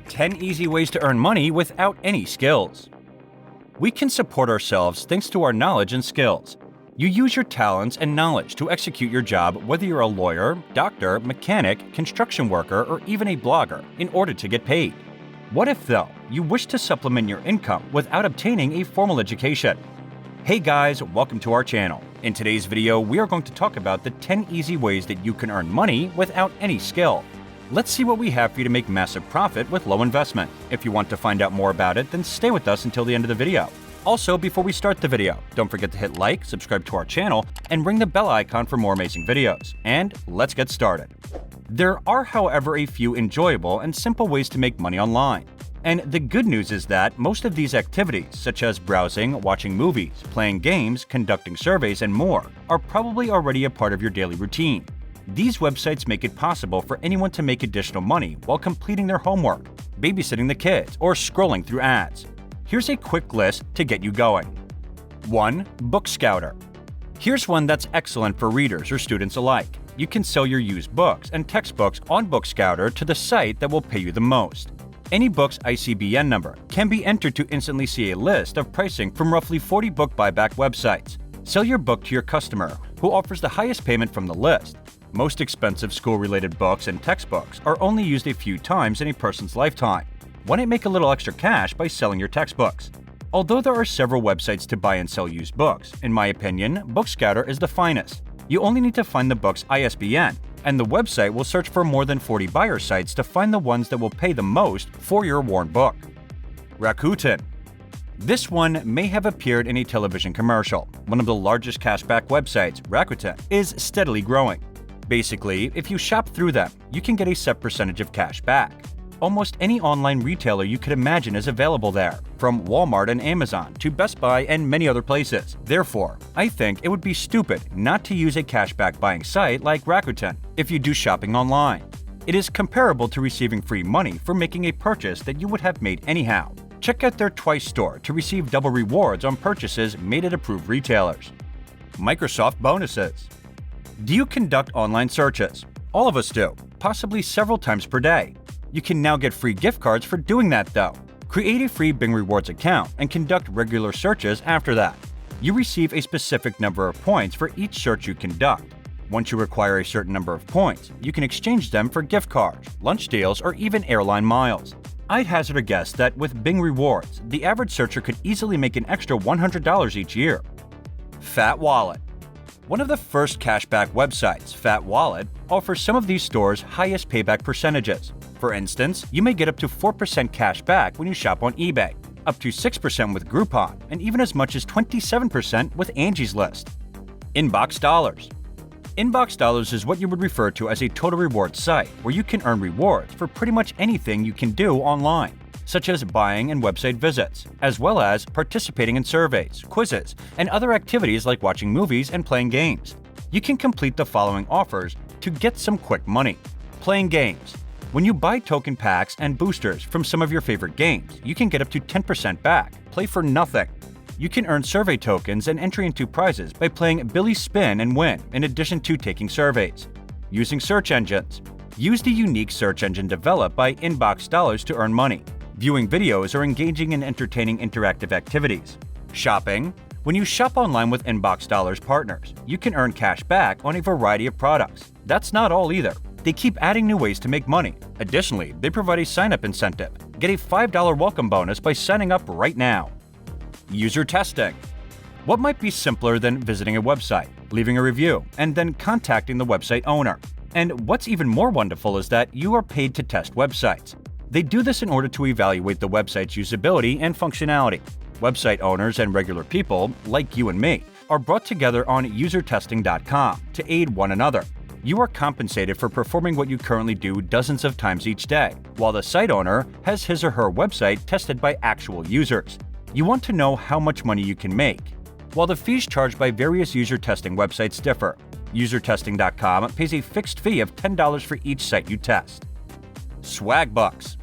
10 easy ways to earn money without any skills. We can support ourselves thanks to our knowledge and skills. You use your talents and knowledge to execute your job, whether you're a lawyer, doctor, mechanic, construction worker, or even a blogger, in order to get paid. What if, though, you wish to supplement your income without obtaining a formal education? Hey guys, welcome to our channel. In today's video, we are going to talk about the 10 easy ways that you can earn money without any skill. Let's see what we have for you to make massive profit with low investment. If you want to find out more about it, then stay with us until the end of the video. Also, before we start the video, don't forget to hit like, subscribe to our channel, and ring the bell icon for more amazing videos. And let's get started. There are, however, a few enjoyable and simple ways to make money online. And the good news is that most of these activities, such as browsing, watching movies, playing games, conducting surveys, and more, are probably already a part of your daily routine. These websites make it possible for anyone to make additional money while completing their homework, babysitting the kids, or scrolling through ads. Here's a quick list to get you going. 1. Book Scouter. Here's one that's excellent for readers or students alike. You can sell your used books and textbooks on Book Scouter to the site that will pay you the most. Any book's ICBN number can be entered to instantly see a list of pricing from roughly 40 book buyback websites. Sell your book to your customer, who offers the highest payment from the list. Most expensive school-related books and textbooks are only used a few times in a person's lifetime. Why not make a little extra cash by selling your textbooks? Although there are several websites to buy and sell used books, in my opinion, Book Scouter is the finest. You only need to find the book's ISBN, and the website will search for more than 40 buyer sites to find the ones that will pay the most for your worn book. Rakuten. This one may have appeared in a television commercial. One of the largest cashback websites, Rakuten, is steadily growing. Basically, if you shop through them, you can get a set percentage of cash back. Almost any online retailer you could imagine is available there, from Walmart and Amazon to Best Buy and many other places. Therefore, I think it would be stupid not to use a cashback buying site like Rakuten if you do shopping online. It is comparable to receiving free money for making a purchase that you would have made anyhow. Check out their Twice store to receive double rewards on purchases made at approved retailers. Microsoft Bonuses. Do you conduct online searches? All of us do, possibly several times per day. You can now get free gift cards for doing that though. Create a free Bing Rewards account and conduct regular searches after that. You receive a specific number of points for each search you conduct. Once you require a certain number of points, you can exchange them for gift cards, lunch deals, or even airline miles. I'd hazard a guess that with Bing Rewards, the average searcher could easily make an extra $100 each year. Fat Wallet. One of the first cashback websites, Fat Wallet, offers some of these stores' highest payback percentages. For instance, you may get up to 4% cash back when you shop on eBay, up to 6% with Groupon, and even as much as 27% with Angie's List. Inbox Dollars. Inbox Dollars is what you would refer to as a total rewards site where you can earn rewards for pretty much anything you can do online, such as buying and website visits, as well as participating in surveys, quizzes, and other activities like watching movies and playing games. You can complete the following offers to get some quick money. Playing games. When you buy token packs and boosters from some of your favorite games, you can get up to 10% back. Play for nothing. You can earn survey tokens and entry into prizes by playing Billy Spin and win, in addition to taking surveys. Using search engines. Use the unique search engine developed by Inbox Dollars to earn money. Viewing videos or engaging in entertaining interactive activities. Shopping. When you shop online with Inbox Dollars partners, you can earn cash back on a variety of products. That's not all either. They keep adding new ways to make money. Additionally, they provide a sign-up incentive. Get a $5 welcome bonus by signing up right now. User testing. What might be simpler than visiting a website, leaving a review, and then contacting the website owner? And what's even more wonderful is that you are paid to test websites. They do this in order to evaluate the website's usability and functionality. Website owners and regular people, like you and me, are brought together on usertesting.com to aid one another. You are compensated for performing what you currently do dozens of times each day, while the site owner has his or her website tested by actual users. You want to know how much money you can make. While the fees charged by various user testing websites differ, usertesting.com pays a fixed fee of $10 for each site you test. Swagbucks.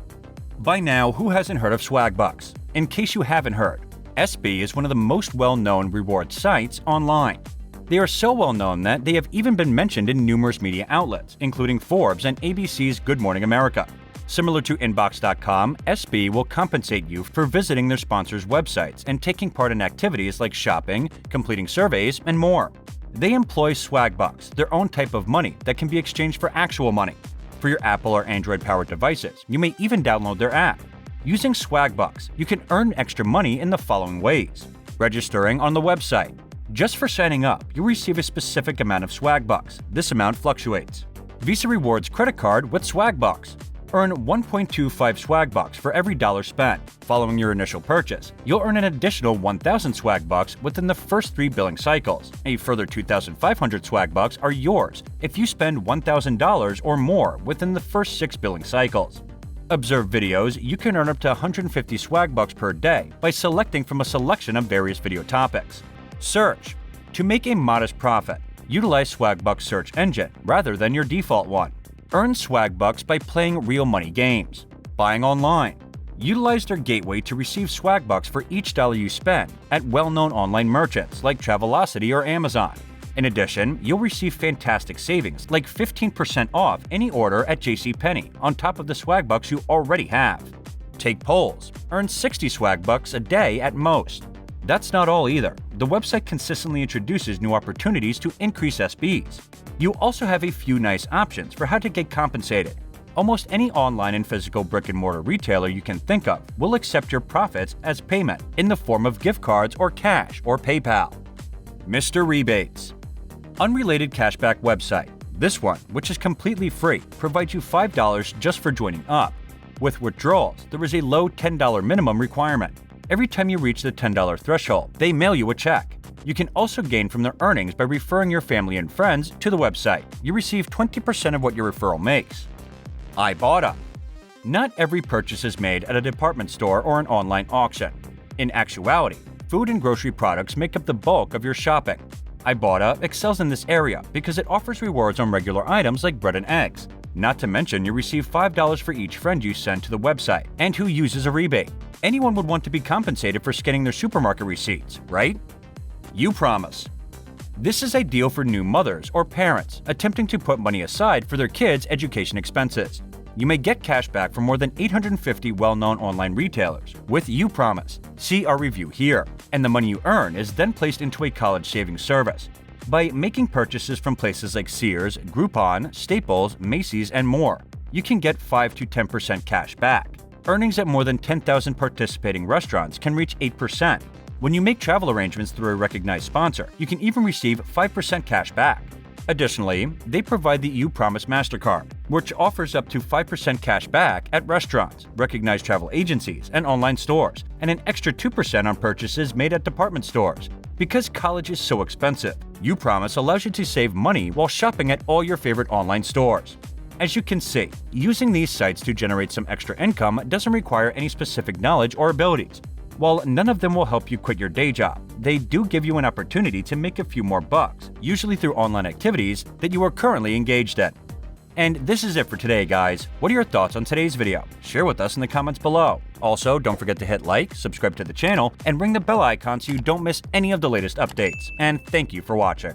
By now, who hasn't heard of Swagbucks? In case you haven't heard, SB is one of the most well-known reward sites online. They are so well known that they have even been mentioned in numerous media outlets, including Forbes and ABC's Good Morning America. Similar to Inbox.com, SB will compensate you for visiting their sponsors' websites and taking part in activities like shopping, completing surveys, and more. They employ swag bucks, their own type of money that can be exchanged for actual money. For your Apple or Android-powered devices, you may even download their app. Using swag bucks, you can earn extra money in the following ways. Registering on the website. Just for signing up, you'll receive a specific amount of swag bucks. This amount fluctuates. Visa Rewards credit card with swag bucks. Earn 1.25 swag bucks for every dollar spent. Following your initial purchase, you'll earn an additional 1,000 swag bucks within the first 3 billing cycles. A further 2,500 swag bucks are yours if you spend $1,000 or more within the first 6 billing cycles. Observe videos, you can earn up to 150 swag bucks per day by selecting from a selection of various video topics. Search. To make a modest profit, utilize Swagbucks search engine rather than your default one. Earn swag bucks by playing real money games. Buying online. Utilize their gateway to receive swag bucks for each dollar you spend at well-known online merchants like Travelocity or Amazon. In addition, you'll receive fantastic savings like 15% off any order at JCPenney on top of the swag bucks you already have. Take polls. Earn 60 swag bucks a day at most. That's not all either. The website consistently introduces new opportunities to increase SBs. You also have a few nice options for how to get compensated. Almost any online and physical brick-and-mortar retailer you can think of will accept your profits as payment in the form of gift cards or cash or PayPal. Mr. Rebates. Unrelated cashback website. This one, which is completely free, provides you $5 just for joining up. With withdrawals, there is a low $10 minimum requirement. Every time you reach the $10 threshold, they mail you a check. You can also gain from their earnings by referring your family and friends to the website. You receive 20% of what your referral makes. Ibotta. Not every purchase is made at a department store or an online auction. In actuality, food and grocery products make up the bulk of your shopping. Ibotta excels in this area because it offers rewards on regular items like bread and eggs. Not to mention, you receive $5 for each friend you send to the website and who uses a rebate. Anyone would want to be compensated for scanning their supermarket receipts, right? You Promise. This is ideal for new mothers or parents attempting to put money aside for their kids' education expenses. You may get cash back from more than 850 well-known online retailers with You Promise. See our review here. And the money you earn is then placed into a college savings service. By making purchases from places like Sears, Groupon, Staples, Macy's, and more, you can get 5 to 10% cash back. Earnings at more than 10,000 participating restaurants can reach 8%. When you make travel arrangements through a recognized sponsor, you can even receive 5% cash back. Additionally, they provide the You Promise MasterCard, which offers up to 5% cash back at restaurants, recognized travel agencies, and online stores, and an extra 2% on purchases made at department stores. Because college is so expensive, You Promise allows you to save money while shopping at all your favorite online stores. As you can see, using these sites to generate some extra income doesn't require any specific knowledge or abilities. While none of them will help you quit your day job, they do give you an opportunity to make a few more bucks, usually through online activities that you are currently engaged in. And this is it for today, guys. What are your thoughts on today's video? Share with us in the comments below. Also, don't forget to hit like, subscribe to the channel, and ring the bell icon so you don't miss any of the latest updates. And thank you for watching.